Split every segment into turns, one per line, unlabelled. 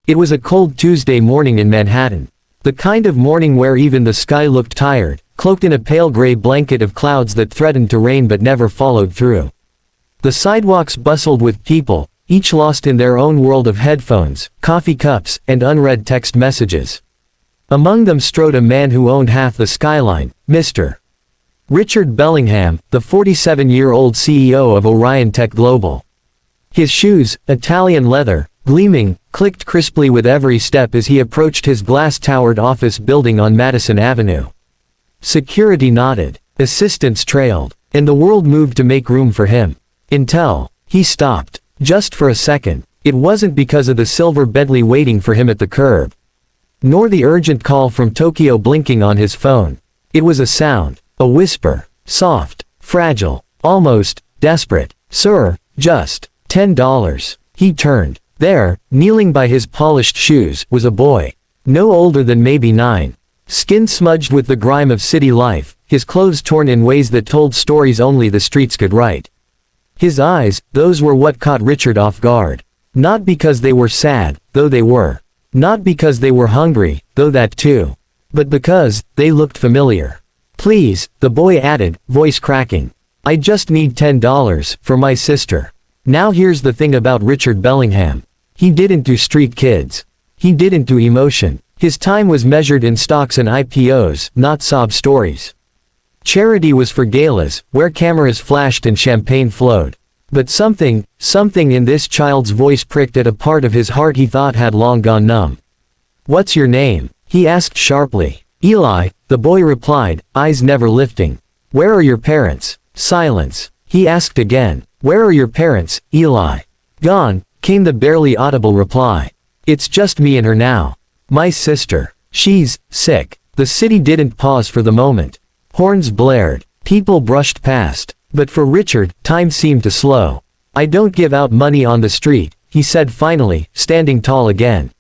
It was a cold Tuesday morning in Manhattan. The kind of morning where even the sky looked tired, cloaked in a pale gray blanket of clouds that threatened to rain but never followed through. The sidewalks bustled with people, each lost in their own world of headphones, coffee cups, and unread text messages. Among them strode a man who owned half the skyline, Mr. Richard Bellingham, the 47-year-old CEO of Orion Tech Global. His shoes, Italian leather, gleaming, clicked crisply with every step as he approached his glass-towered office building on Madison Avenue. Security nodded, assistants trailed, and the world moved to make room for him. Until he stopped, just for a second. It wasn't because of the silver Bentley waiting for him at the curb, nor the urgent call from Tokyo blinking on his phone. It was a sound, a whisper, soft, fragile, almost desperate. "Sir, just $10. He turned. There, kneeling by his polished shoes, was a boy. No older than maybe 9. Skin smudged with the grime of city life, his clothes torn in ways that told stories only the streets could write. His eyes, those were what caught Richard off guard. Not because they were sad, though they were. Not because they were hungry, though that too. But because they looked familiar. "Please," the boy added, voice cracking. "I just need $10 for my sister." Now here's the thing about Richard Bellingham. He didn't do street kids. He didn't do emotion. His time was measured in stocks and IPOs, not sob stories. Charity was for galas, where cameras flashed and champagne flowed. But something in this child's voice pricked at a part of his heart he thought had long gone numb. "What's your name?" he asked sharply. "Eli," the boy replied, eyes never lifting. "Where are your parents?" Silence. He asked again. "Where are your parents, Eli?" "Gone," came the barely audible reply. "It's just me and her now. My sister. She's sick." The city didn't pause for the moment. Horns blared. People brushed past. But for Richard, time seemed to slow. "I don't give out money on the street," he said finally, standing tall again.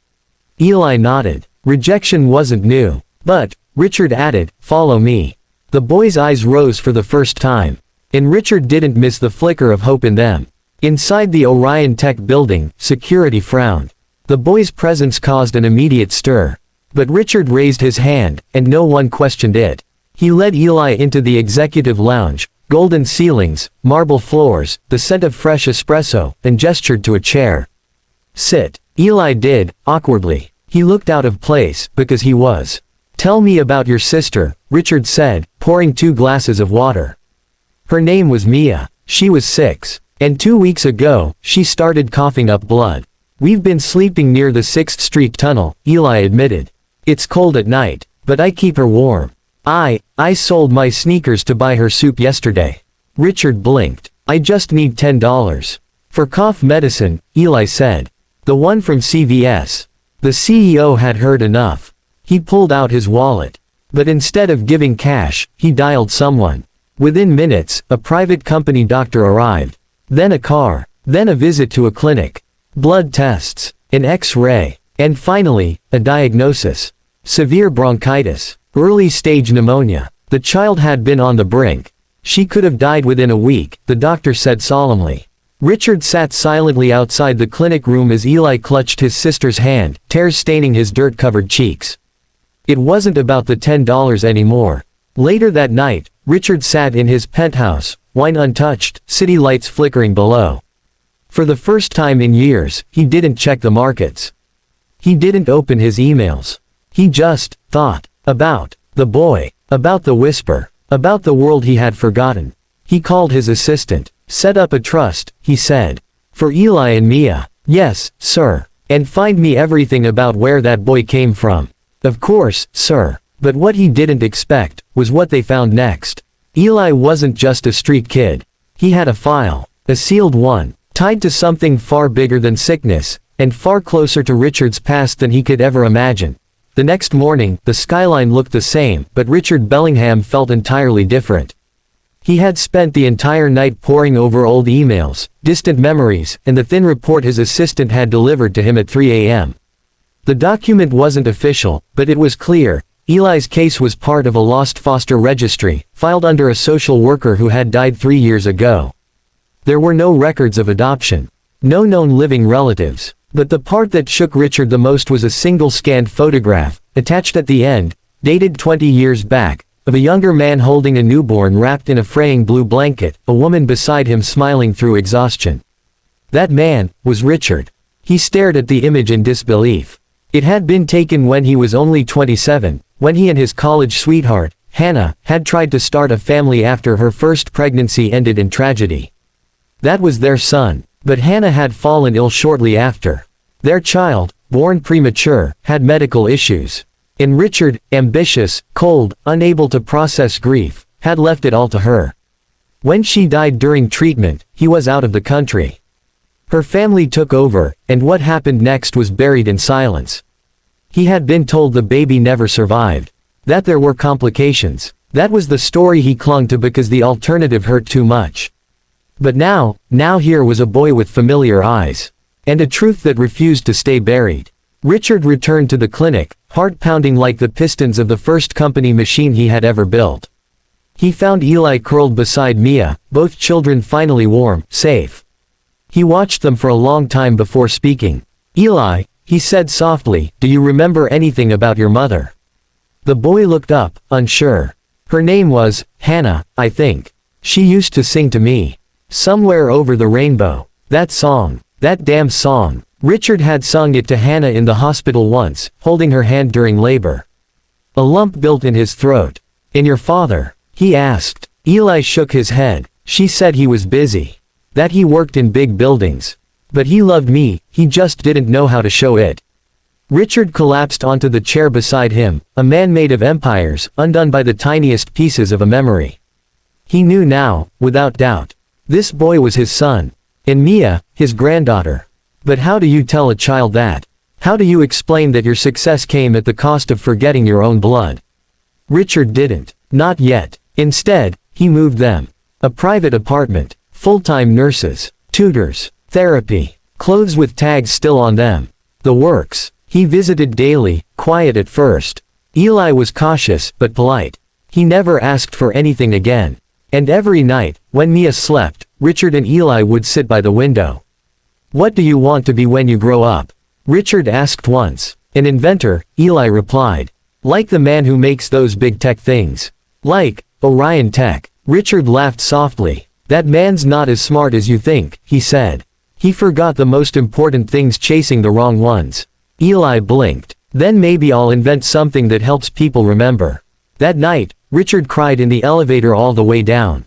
Eli nodded. Rejection wasn't new. "But," Richard added, "follow me." The boy's eyes rose for the first time. And Richard didn't miss the flicker of hope in them. Inside the Orion Tech building, security frowned. The boy's presence caused an immediate stir. But Richard raised his hand, and no one questioned it. He led Eli into the executive lounge, golden ceilings, marble floors, the scent of fresh espresso, and gestured to a chair. "Sit." Eli did, awkwardly. He looked out of place, because he was. "Tell me about your sister," Richard said, pouring 2 glasses of water. "Her name was Mia. She was 6. And 2 weeks ago, she started coughing up blood. We've been sleeping near the 6th Street tunnel," Eli admitted. "It's cold at night, but I keep her warm. I sold my sneakers to buy her soup yesterday." Richard blinked. "I just need $10. For cough medicine," Eli said. "The one from CVS." The CEO had heard enough. He pulled out his wallet. But instead of giving cash, he dialed someone. Within minutes, a private company doctor arrived. Then a car. Then a visit to a clinic. Blood tests. An X-ray. And finally, a diagnosis. Severe bronchitis. Early-stage pneumonia. The child had been on the brink. She could have died within a week, the doctor said solemnly. Richard sat silently outside the clinic room as Eli clutched his sister's hand, tears staining his dirt-covered cheeks. It wasn't about the $10 anymore. Later that night, Richard sat in his penthouse, wine untouched, city lights flickering below. For the first time in years, he didn't check the markets. He didn't open his emails. He just thought about the boy, about the whisper, about the world he had forgotten. He called his assistant. "Set up a trust," he said. "For Eli and Mia." "Yes, sir. And find me everything about where that boy came from." "Of course, sir." But what he didn't expect was what they found next. Eli wasn't just a street kid. He had a file, a sealed one, tied to something far bigger than sickness, and far closer to Richard's past than he could ever imagine. The next morning, the skyline looked the same, but Richard Bellingham felt entirely different. He had spent the entire night poring over old emails, distant memories, and the thin report his assistant had delivered to him at 3 a.m. The document wasn't official, but it was clear. Eli's case was part of a lost foster registry, filed under a social worker who had died 3 years ago. There were no records of adoption. No known living relatives. But the part that shook Richard the most was a single scanned photograph, attached at the end, dated 20 years back, of a younger man holding a newborn wrapped in a fraying blue blanket, a woman beside him smiling through exhaustion. That man was Richard. He stared at the image in disbelief. It had been taken when he was only 27, when he and his college sweetheart, Hannah, had tried to start a family after her first pregnancy ended in tragedy. That was their son, but Hannah had fallen ill shortly after. Their child, born premature, had medical issues. And Richard, ambitious, cold, unable to process grief, had left it all to her. When she died during treatment, he was out of the country. Her family took over, and what happened next was buried in silence. He had been told the baby never survived. That there were complications. That was the story he clung to because the alternative hurt too much. But now here was a boy with familiar eyes. And a truth that refused to stay buried. Richard returned to the clinic, heart pounding like the pistons of the first company machine he had ever built. He found Eli curled beside Mia, both children finally warm, safe. He watched them for a long time before speaking. "Eli," he said softly, "do you remember anything about your mother?" The boy looked up, unsure. "Her name was Hannah, I think. She used to sing to me. Somewhere Over the Rainbow. That song. That damn song." Richard had sung it to Hannah in the hospital once, holding her hand during labor. A lump built in his throat. "And your father?" he asked. Eli shook his head. "She said he was busy. That he worked in big buildings. But he loved me, he just didn't know how to show it." Richard collapsed onto the chair beside him, a man made of empires, undone by the tiniest pieces of a memory. He knew now, without doubt. This boy was his son. And Mia, his granddaughter. But how do you tell a child that? How do you explain that your success came at the cost of forgetting your own blood? Richard didn't. Not yet. Instead, he moved them. A private apartment. Full-time nurses. Tutors. Therapy. Clothes with tags still on them. The works. He visited daily, quiet at first. Eli was cautious, but polite. He never asked for anything again. And every night, when Mia slept, Richard and Eli would sit by the window. "What do you want to be when you grow up?" Richard asked once. "An inventor," Eli replied. "Like the man who makes those big tech things. Like Orion Tech." Richard laughed softly. "That man's not as smart as you think," he said. "He forgot the most important things chasing the wrong ones." Eli blinked. "Then maybe I'll invent something that helps people remember." That night, Richard cried in the elevator all the way down.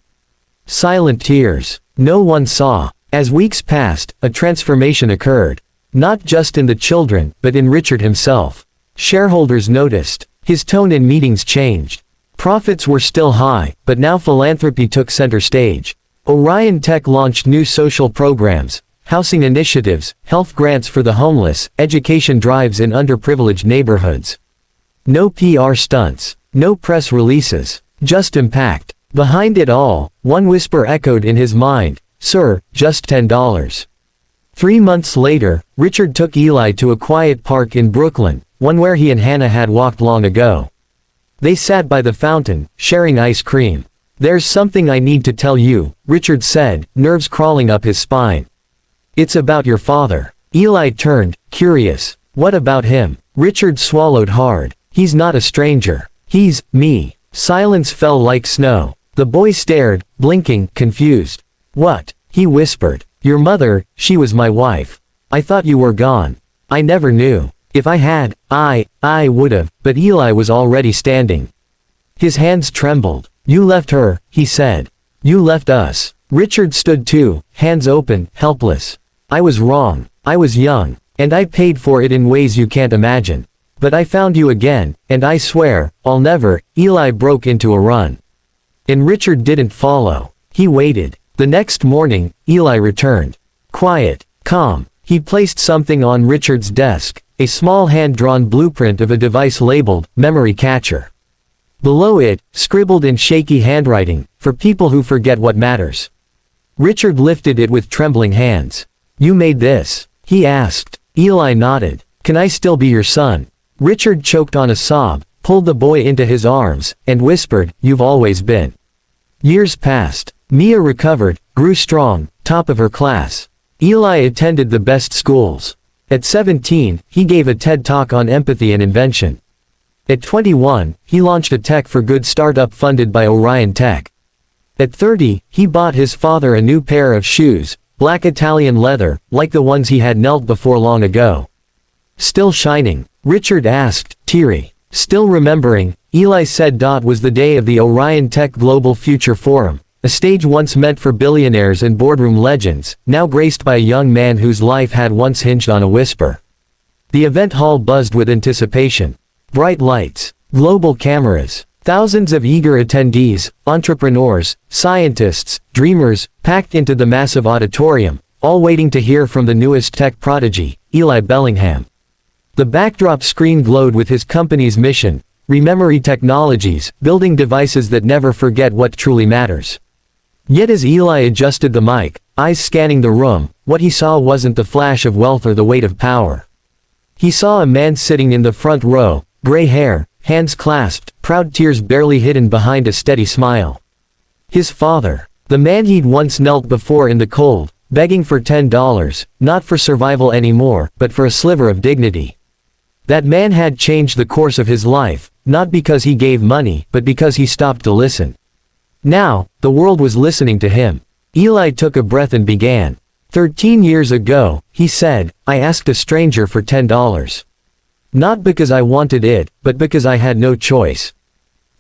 Silent tears. No one saw. As weeks passed, a transformation occurred. Not just in the children, but in Richard himself. Shareholders noticed. His tone in meetings changed. Profits were still high, but now philanthropy took center stage. Orion Tech launched new social programs, housing initiatives, health grants for the homeless, education drives in underprivileged neighborhoods. No PR stunts. No press releases. Just impact. Behind it all, one whisper echoed in his mind, "Sir, just $10." 3 months later, Richard took Eli to a quiet park in Brooklyn, one where he and Hannah had walked long ago. They sat by the fountain, sharing ice cream. "There's something I need to tell you," Richard said, nerves crawling up his spine. "It's about your father." Eli turned, curious. "What about him?" Richard swallowed hard. "He's not a stranger. He's me." Silence fell like snow. The boy stared, blinking, confused. "What?" he whispered. "Your mother, she was my wife. I thought you were gone. I never knew. If I had, I would've," but Eli was already standing. His hands trembled. "You left her," he said. "You left us." Richard stood too, hands open, helpless. "I was wrong. I was young. And I paid for it in ways you can't imagine. But I found you again, and I swear, I'll never." Eli broke into a run. And Richard didn't follow. He waited. The next morning, Eli returned. Quiet, calm. He placed something on Richard's desk, a small hand-drawn blueprint of a device labeled, "Memory Catcher." Below it, scribbled in shaky handwriting, "For people who forget what matters." Richard lifted it with trembling hands. "You made this?" he asked. Eli nodded. "Can I still be your son?" Richard choked on a sob, pulled the boy into his arms, and whispered, "You've always been." Years passed. Mia recovered, grew strong, top of her class. Eli attended the best schools. At 17, he gave a TED Talk on empathy and invention. At 21, he launched a Tech for Good startup funded by Orion Tech. At 30, he bought his father a new pair of shoes, black Italian leather, like the ones he had knelt before long ago. Still shining? Richard asked, teary. Still remembering, Eli said. Was the day of the Orion Tech Global Future Forum, a stage once meant for billionaires and boardroom legends, now graced by a young man whose life had once hinged on a whisper. The event hall buzzed with anticipation. Bright lights, global cameras, thousands of eager attendees, entrepreneurs, scientists, dreamers, packed into the massive auditorium, all waiting to hear from the newest tech prodigy, Eli Bellingham. The backdrop screen glowed with his company's mission, Rememory Technologies, building devices that never forget what truly matters. Yet as Eli adjusted the mic, eyes scanning the room, what he saw wasn't the flash of wealth or the weight of power. He saw a man sitting in the front row, gray hair, hands clasped, proud tears barely hidden behind a steady smile. His father. The man he'd once knelt before in the cold, begging for $10, not for survival anymore, but for a sliver of dignity. That man had changed the course of his life, not because he gave money, but because he stopped to listen. Now, the world was listening to him. Eli took a breath and began. 13 years ago, he said, I asked a stranger for $10. Not because I wanted it, but because I had no choice.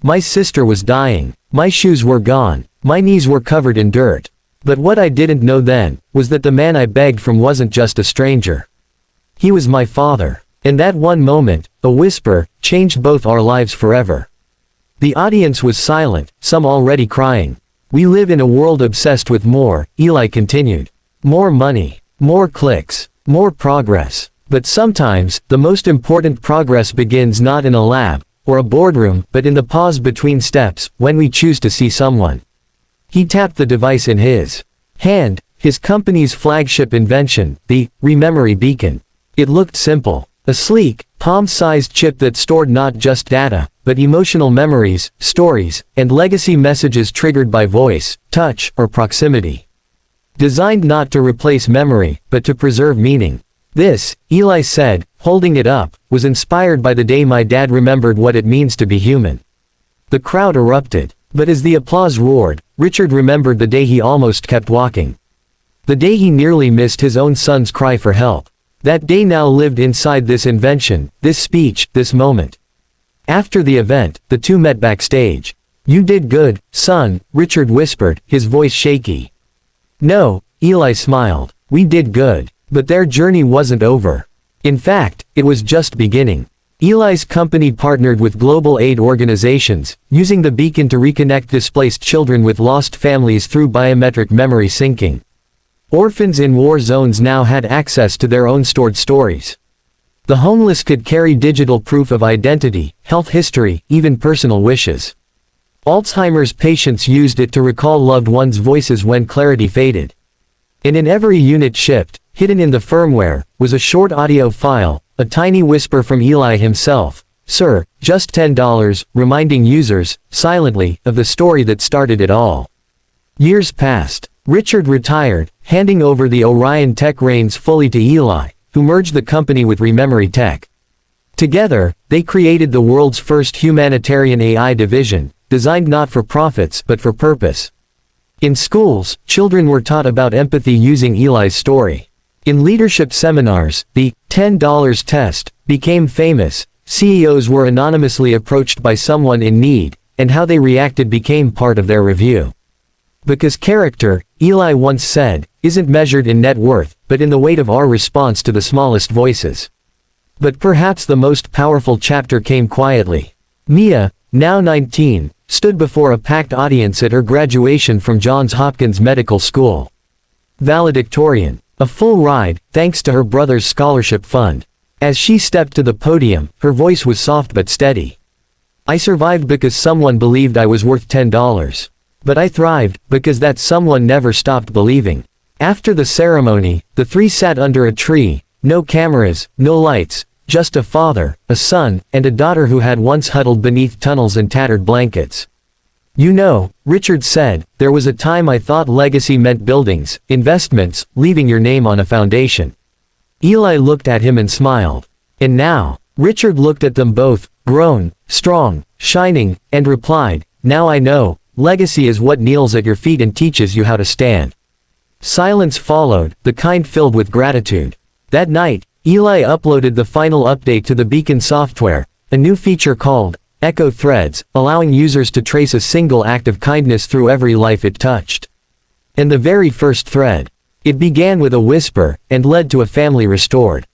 My sister was dying. My shoes were gone. My knees were covered in dirt. But what I didn't know then, was that the man I begged from wasn't just a stranger. He was my father. In that one moment, a whisper, changed both our lives forever. The audience was silent, some already crying. We live in a world obsessed with more, Eli continued. More money, more clicks, more progress. But sometimes, the most important progress begins not in a lab, or a boardroom, but in the pause between steps, when we choose to see someone. He tapped the device in his hand, his company's flagship invention, the Rememory Beacon. It looked simple. A sleek, palm-sized chip that stored not just data, but emotional memories, stories, and legacy messages triggered by voice, touch, or proximity. Designed not to replace memory, but to preserve meaning. This, Eli said, holding it up, was inspired by the day my dad remembered what it means to be human. The crowd erupted. But as the applause roared, Richard remembered the day he almost kept walking. The day he nearly missed his own son's cry for help. That day now lived inside this invention, this speech, this moment. After the event, the two met backstage. You did good, son, Richard whispered, his voice shaky. No, Eli smiled. We did good. But their journey wasn't over. In fact, it was just beginning. Eli's company partnered with global aid organizations, using the beacon to reconnect displaced children with lost families through biometric memory syncing. Orphans in war zones now had access to their own stored stories. The homeless could carry digital proof of identity, health history, even personal wishes. Alzheimer's patients used it to recall loved ones' voices when clarity faded. And in every unit shipped, hidden in the firmware, was a short audio file, a tiny whisper from Eli himself. Sir, just $10, reminding users, silently, of the story that started it all. Years passed. Richard retired, handing over the Orion Tech reins fully to Eli, who merged the company with Rememory Tech. Together, they created the world's first humanitarian AI division, designed not for profits but for purpose. In schools, children were taught about empathy using Eli's story. In leadership seminars, the $10 test became famous. CEOs were anonymously approached by someone in need, and how they reacted became part of their review. Because character, Eli once said, isn't measured in net worth, but in the weight of our response to the smallest voices. But perhaps the most powerful chapter came quietly. Mia, now 19, stood before a packed audience at her graduation from Johns Hopkins Medical School. Valedictorian. A full ride, thanks to her brother's scholarship fund. As she stepped to the podium, her voice was soft but steady. I survived because someone believed I was worth $10. But I thrived, because that someone never stopped believing. After the ceremony, the three sat under a tree, no cameras, no lights, just a father, a son, and a daughter who had once huddled beneath tunnels and tattered blankets. You know, Richard said, there was a time I thought legacy meant buildings, investments, leaving your name on a foundation. Eli looked at him and smiled. And now, Richard looked at them both, grown, strong, shining, and replied, "Now I know, legacy is what kneels at your feet and teaches you how to stand." Silence followed, the kind filled with gratitude. That night, Eli uploaded the final update to the Beacon software, a new feature called Echo Threads, allowing users to trace a single act of kindness through every life it touched. And the very first thread. It began with a whisper, and led to a family restored.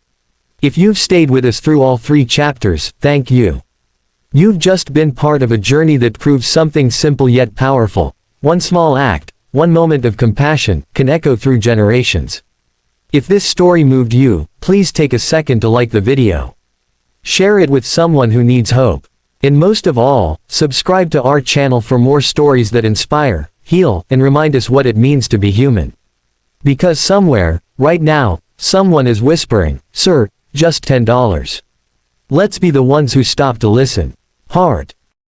If you've stayed with us through all 3 chapters, thank you. You've just been part of a journey that proves something simple yet powerful. One small act, one moment of compassion, can echo through generations. If this story moved you, please take a second to like the video. Share it with someone who needs hope. And most of all, subscribe to our channel for more stories that inspire, heal, and remind us what it means to be human. Because somewhere, right now, someone is whispering, "Sir, just $10. Let's be the ones who stop to listen." Heart.